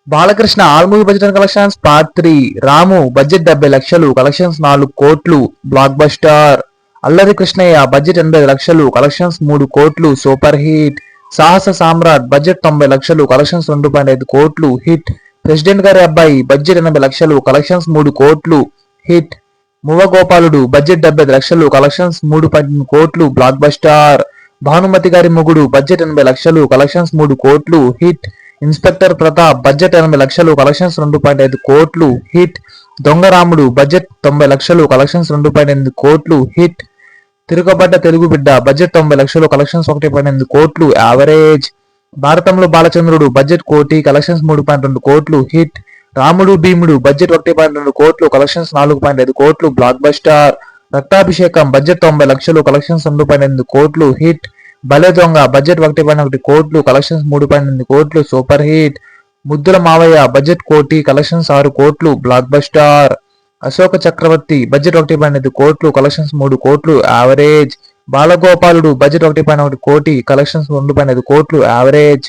Balakrishna all movie budget and collections part 3. Ramu budget 70 లక్షలు, collections 4 కోట్లు, block buster. అల్లరి Krishnaiah budget 80 లక్షలు, కలెక్షన్స్ 3 కోట్లు, సూపర్ హిట్. సాహస సామ్రాట్ బడ్జెట్ 90 లక్షలు, కలెక్షన్స్ 2.5 కోట్లు, హిట్. ప్రెసిడెంట్ గారి అబ్బాయి బడ్జెట్ 80 లక్షలు, కలెక్షన్స్ 3 కోట్లు, హిట్. మువ్వ గోపాలుడు బడ్జెట్ 75 లక్షలు, కలెక్షన్స్ 3.8 కోట్లు, బ్లాక్ బస్టర్. భానుమతి గారి మొగుడు బడ్జెట్ 80 లక్షలు, కలెక్షన్స్ 3 కోట్లు, హిట్. ఇన్స్పెక్టర్ ప్రతాప్ బడ్జెట్ 80 లక్షలు, కలెక్షన్స్ 2.5 కోట్లు, హిట్. దొంగ రాముడు బడ్జెట్ 90 లక్షలు, కలెక్షన్స్ 2.8 కోట్లు, హిట్. తిరుగుబడ్డ తెలుగు బిడ్డ బడ్జెట్ 90 లక్షలు, కలెక్షన్స్ 1.8 కోట్లు, యావరేజ్. భారతంలో బాలచంద్రుడు బడ్జెట్ కోటి, కలెక్షన్స్ 3.2 కోట్లు, హిట్. రాముడు భీముడు బడ్జెట్ 1.2 కోట్లు, కలెక్షన్స్ 4.5 కోట్లు, బ్లాక్ బస్టర్. రక్తాభిషేకం బడ్జెట్ 90 లక్షలు, కలెక్షన్స్ 2.8 కోట్లు, హిట్. భలే దొంగ బడ్జెట్ 1.1 కోట్లు, కలెక్షన్స్ 3.8 కోట్లు, సూపర్ హిట్. ముద్దుల మావయ్య బడ్జెట్ కోటి, కలెక్షన్స్ 6 కోట్లు, బ్లాక్ బస్టర్. అశోక చక్రవర్తి బడ్జెట్ 1.5 కోట్లు, కలెక్షన్స్ 3 కోట్లు, యావరేజ్. బాలగోపాలుడు బడ్జెట్ 1.1 కోటి, కలెక్షన్స్ 2.5 కోట్లు, యావరేజ్.